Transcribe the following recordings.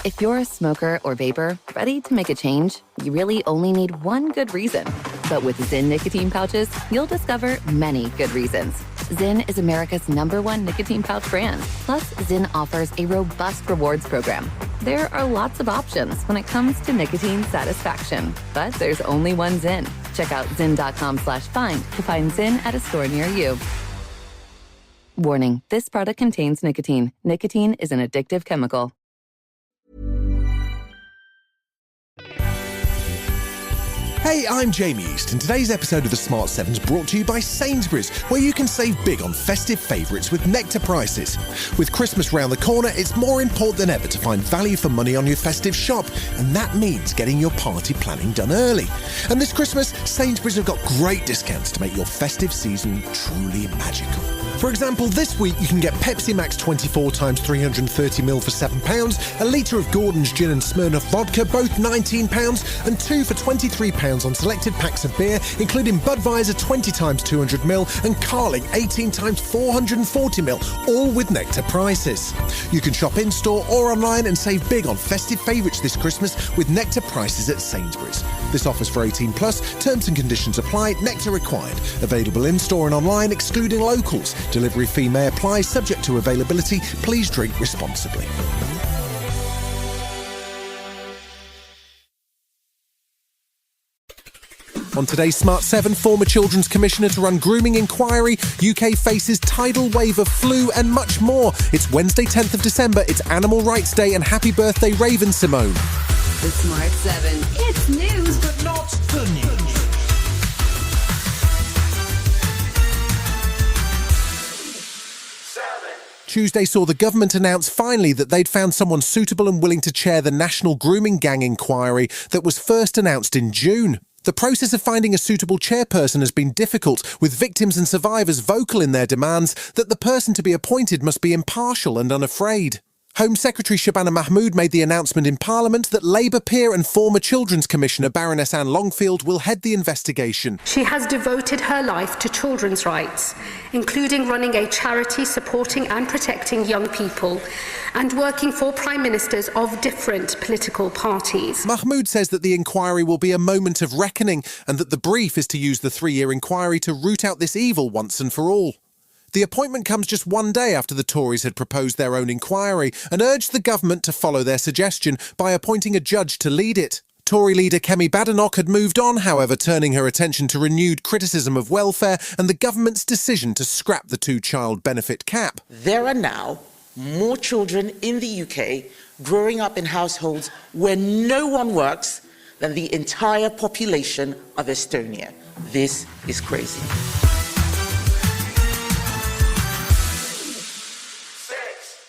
If you're a smoker or vapor ready to make a change, you really only need one good reason. But with Zyn nicotine pouches, you'll discover many good reasons. Zyn is America's #1 nicotine pouch brand. Plus, Zyn offers a robust rewards program. There are lots of options when it comes to nicotine satisfaction, but there's only one Zyn. Check out zyn.com/find to find Zyn at a store near you. Warning, this product contains nicotine. Nicotine is an addictive chemical. Hey, I'm Jamie East, and today's episode of The Smart 7 is brought to you by Sainsbury's, where you can save big on festive favourites with Nectar prices. With Christmas round the corner, it's more important than ever to find value for money on your festive shop, and that means getting your party planning done early. And this Christmas, Sainsbury's have got great discounts to make your festive season truly magical. For example, this week you can get Pepsi Max 24 times 330ml for £7, a litre of Gordon's Gin and Smirnoff Vodka, both £19, and 2 for £23 on selected packs of beer, including Budweiser 20 times 200ml and Carling 18 times 440ml, all with Nectar prices. You can shop in-store or online and save big on festive favourites this Christmas with Nectar prices at Sainsbury's. This offer's for 18+, terms and conditions apply, Nectar required. Available in-store and online, excluding locals. Delivery fee may apply, subject to availability. Please drink responsibly. On today's Smart 7, former Children's Commissioner to run grooming inquiry, UK faces tidal wave of flu and much more. It's Wednesday 10th of December, it's Animal Rights Day, and happy birthday Raven Simone. The Smart 7, it's news but not the news. Tuesday saw the government announce finally that they'd found someone suitable and willing to chair the National Grooming Gang inquiry that was first announced in June. The process of finding a suitable chairperson has been difficult, with victims and survivors vocal in their demands that the person to be appointed must be impartial and unafraid. Home Secretary Shabana Mahmood made the announcement in Parliament that Labour peer and former Children's Commissioner Baroness Anne Longfield will head the investigation. She has devoted her life to children's rights, including running a charity supporting and protecting young people and working for Prime Ministers of different political parties. Mahmood says that the inquiry will be a moment of reckoning and that the brief is to use the 3-year inquiry to root out this evil once and for all. The appointment comes just one day after the Tories had proposed their own inquiry and urged the government to follow their suggestion by appointing a judge to lead it. Tory leader Kemi Badenoch had moved on, however, turning her attention to renewed criticism of welfare and the government's decision to scrap the 2-child benefit cap. There are now more children in the UK growing up in households where no one works than the entire population of Estonia. This is crazy.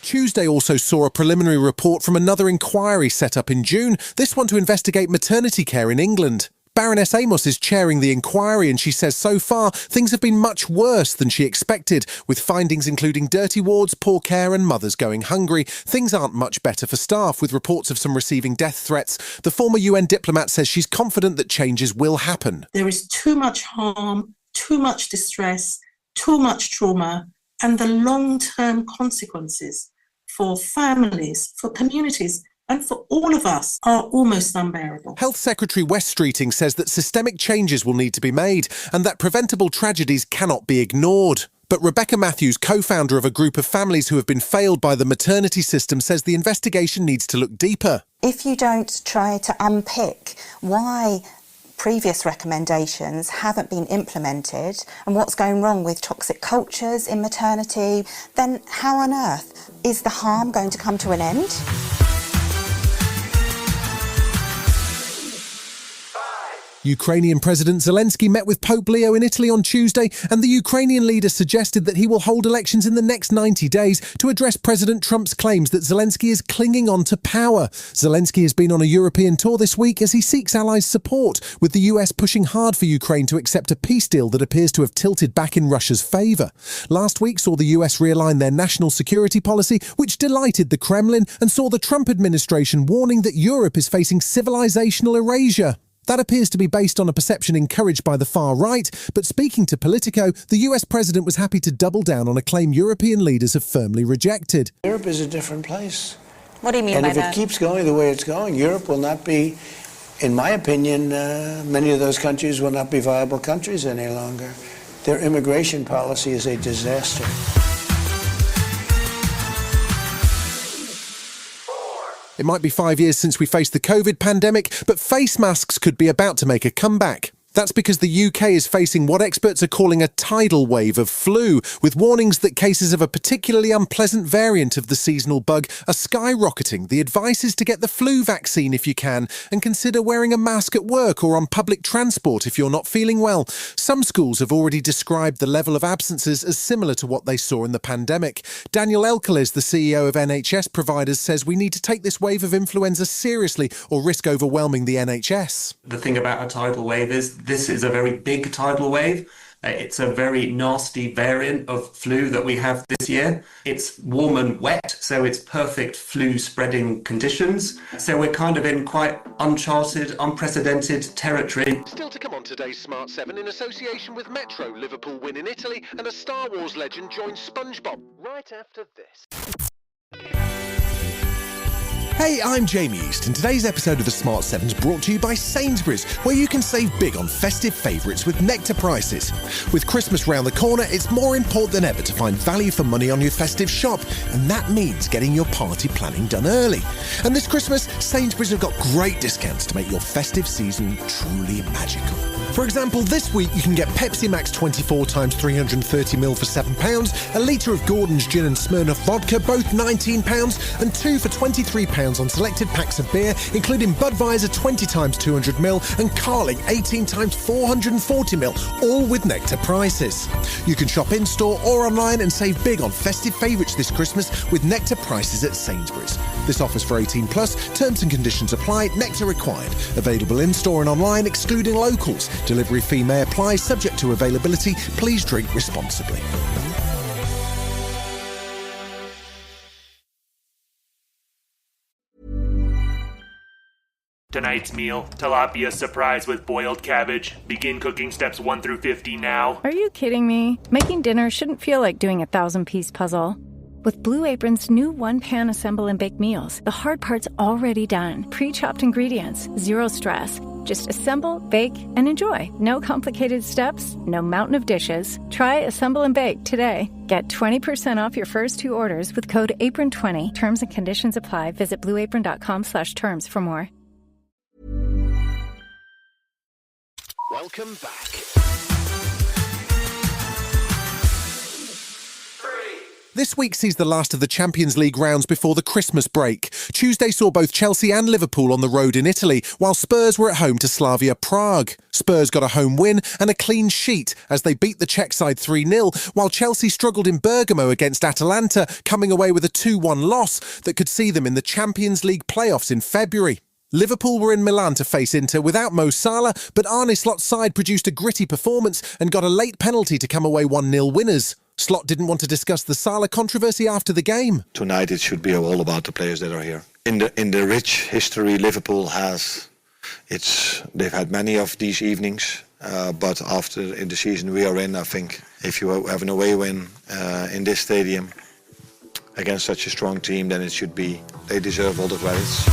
Tuesday also saw a preliminary report from another inquiry set up in June, this one to investigate maternity care in England. Baroness Amos is chairing the inquiry and she says so far things have been much worse than she expected, with findings including dirty wards, poor care and mothers going hungry. Things aren't much better for staff, with reports of some receiving death threats. The former UN diplomat says she's confident that changes will happen. There is too much harm, too much distress, too much trauma, and the long-term consequences for families, for communities, and for all of us are almost unbearable. Health Secretary Weststreeting says that systemic changes will need to be made and that preventable tragedies cannot be ignored. But Rebecca Matthews, co-founder of a group of families who have been failed by the maternity system, says the investigation needs to look deeper. If you don't try to unpick why previous recommendations haven't been implemented and what's going wrong with toxic cultures in maternity, then how on earth is the harm going to come to an end? Ukrainian President Zelensky met with Pope Leo in Italy on Tuesday, and the Ukrainian leader suggested that he will hold elections in the next 90 days to address President Trump's claims that Zelensky is clinging on to power. Zelensky has been on a European tour this week as he seeks allies' support, with the US pushing hard for Ukraine to accept a peace deal that appears to have tilted back in Russia's favour. Last week saw the US realign their national security policy, which delighted the Kremlin, and saw the Trump administration warning that Europe is facing civilizational erasure. That appears to be based on a perception encouraged by the far right, but speaking to Politico, the US president was happy to double down on a claim European leaders have firmly rejected. Europe is a different place. What do you mean and by if that? it keeps going the way it's going, Europe will not be, in my opinion, many of those countries will not be viable countries any longer. Their immigration policy is a disaster. It might be 5 years since we faced the COVID pandemic, but face masks could be about to make a comeback. That's because the UK is facing what experts are calling a tidal wave of flu, with warnings that cases of a particularly unpleasant variant of the seasonal bug are skyrocketing. The advice is to get the flu vaccine if you can, and consider wearing a mask at work or on public transport if you're not feeling well. Some schools have already described the level of absences as similar to what they saw in the pandemic. Daniel Elkeles, the CEO of NHS Providers, says we need to take this wave of influenza seriously or risk overwhelming the NHS. The thing about a tidal wave is this is a very big tidal wave. It's a very nasty variant of flu that we have this year. It's warm and wet, so it's perfect flu spreading conditions. So we're kind of in quite uncharted, unprecedented territory. Still to come on today's Smart 7, in association with Metro, Liverpool win in Italy, and a Star Wars legend joins SpongeBob right after this. Hey, I'm Jamie East, and today's episode of the Smart 7 is brought to you by Sainsbury's, where you can save big on festive favourites with nectar prices. With Christmas round the corner, it's more important than ever to find value for money on your festive shop, and that means getting your party planning done early. And this Christmas, Sainsbury's have got great discounts to make your festive season truly magical. For example, this week you can get Pepsi Max 24 times 330ml for £7, a litre of Gordon's Gin and Smirnoff Vodka, both £19, and 2 for £23 on selected packs of beer, including Budweiser 20 times 200ml and Carling 18 times 440ml, all with nectar prices. You can shop in-store or online and save big on festive favourites this Christmas with nectar prices at Sainsbury's. This offer's for 18+, terms and conditions apply, nectar required. Available in-store and online, excluding locals. Delivery fee may apply, subject to availability. Please drink responsibly. Tonight's meal, tilapia surprise with boiled cabbage. Begin cooking steps 1 through 50 now. Are you kidding me? Making dinner shouldn't feel like doing a 1,000-piece puzzle. With Blue Apron's new one-pan assemble and bake meals, the hard part's already done. Pre-chopped ingredients, zero stress. Just assemble, bake, and enjoy. No complicated steps, no mountain of dishes. Try Assemble and Bake today. Get 20% off your first 2 orders with code APRON20. Terms and conditions apply. Visit blueapron.com/terms for more. Welcome back. This week sees the last of the Champions League rounds before the Christmas break. Tuesday saw both Chelsea and Liverpool on the road in Italy, while Spurs were at home to Slavia Prague. Spurs got a home win and a clean sheet as they beat the Czech side 3-0, while Chelsea struggled in Bergamo against Atalanta, coming away with a 2-1 loss that could see them in the Champions League playoffs in February. Liverpool were in Milan to face Inter without Mo Salah, but Arne Slot's side produced a gritty performance and got a late penalty to come away 1-0 winners. Slot didn't want to discuss the Salah controversy after the game. Tonight it should be all about the players that are here. In the rich history Liverpool has, they've had many of these evenings, but in the season we are in, I think if you have an away win in this stadium against such a strong team, then they deserve all the credits.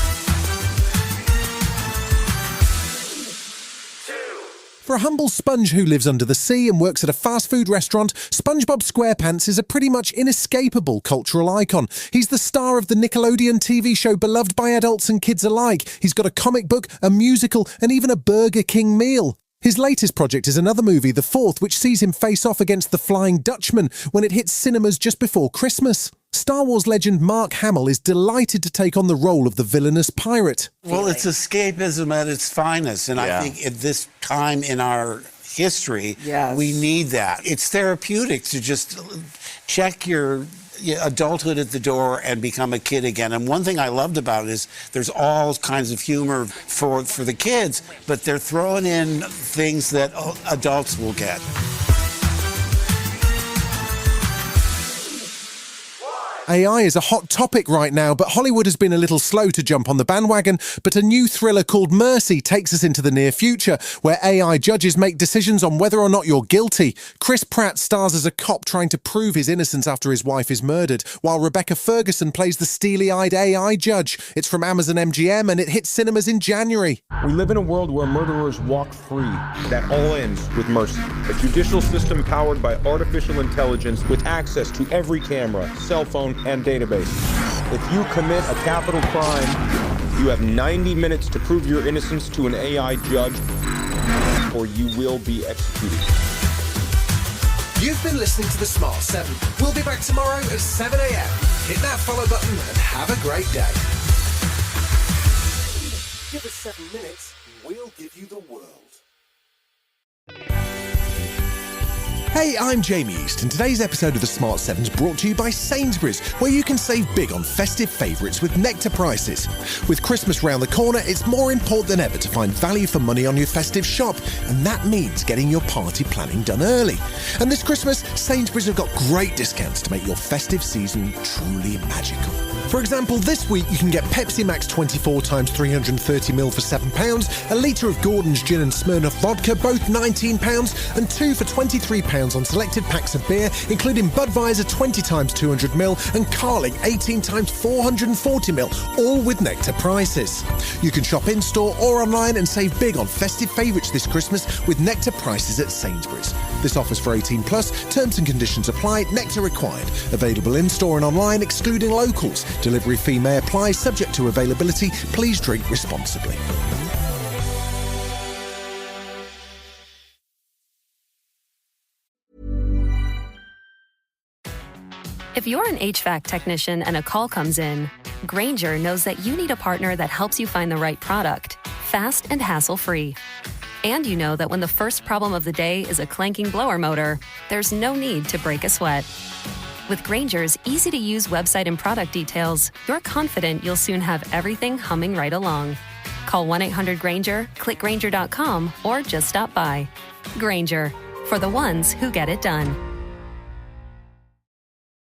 For a humble sponge who lives under the sea and works at a fast food restaurant, SpongeBob SquarePants is a pretty much inescapable cultural icon. He's the star of the Nickelodeon TV show beloved by adults and kids alike. He's got a comic book, a musical, and even a Burger King meal. His latest project is another movie, The Fourth, which sees him face off against the Flying Dutchman when it hits cinemas just before Christmas. Star Wars legend Mark Hamill is delighted to take on the role of the villainous pirate. Well, it's escapism at its finest, and I think at this time in our history, we need that. It's therapeutic to just check your adulthood at the door and become a kid again. And one thing I loved about it is there's all kinds of humor for the kids, but they're throwing in things that adults will get. AI is a hot topic right now, but Hollywood has been a little slow to jump on the bandwagon. But a new thriller called Mercy takes us into the near future, where AI judges make decisions on whether or not you're guilty. Chris Pratt stars as a cop trying to prove his innocence after his wife is murdered, while Rebecca Ferguson plays the steely-eyed AI judge. It's from Amazon MGM and it hits cinemas in January. We live in a world where murderers walk free. That all ends with Mercy, a judicial system powered by artificial intelligence with access to every camera, cell phone, and database. If you commit a capital crime, you have 90 minutes to prove your innocence to an AI judge, or you will be executed. You've been listening to The Smart 7. We'll be back tomorrow at 7 a.m. Hit that follow button and have a great day. Give us 7 minutes, we'll give you the world. Hey, I'm Jamie East, and today's episode of The Smart 7 is brought to you by Sainsbury's, where you can save big on festive favourites with nectar prices. With Christmas round the corner, it's more important than ever to find value for money on your festive shop, and that means getting your party planning done early. And this Christmas, Sainsbury's have got great discounts to make your festive season truly magical. For example, this week you can get Pepsi Max 24 times 330ml for £7, a litre of Gordon's Gin and Smirnoff Vodka, both £19, and 2 for £23 on selected packs of beer, including Budweiser 20 times 200ml and Carling 18 times 440ml, all with nectar prices. You can shop in-store or online and save big on festive favourites this Christmas with nectar prices at Sainsbury's. This offer's for 18+, terms and conditions apply, nectar required. Available in-store and online, excluding locals. Delivery fee may apply, subject to availability. Please drink responsibly. If you're an HVAC technician and a call comes in, Grainger knows that you need a partner that helps you find the right product, fast and hassle-free. And you know that when the first problem of the day is a clanking blower motor, there's no need to break a sweat. With Grainger's easy-to-use website and product details, you're confident you'll soon have everything humming right along. Call 1-800-GRAINGER, click Grainger.com, or just stop by. Grainger, for the ones who get it done.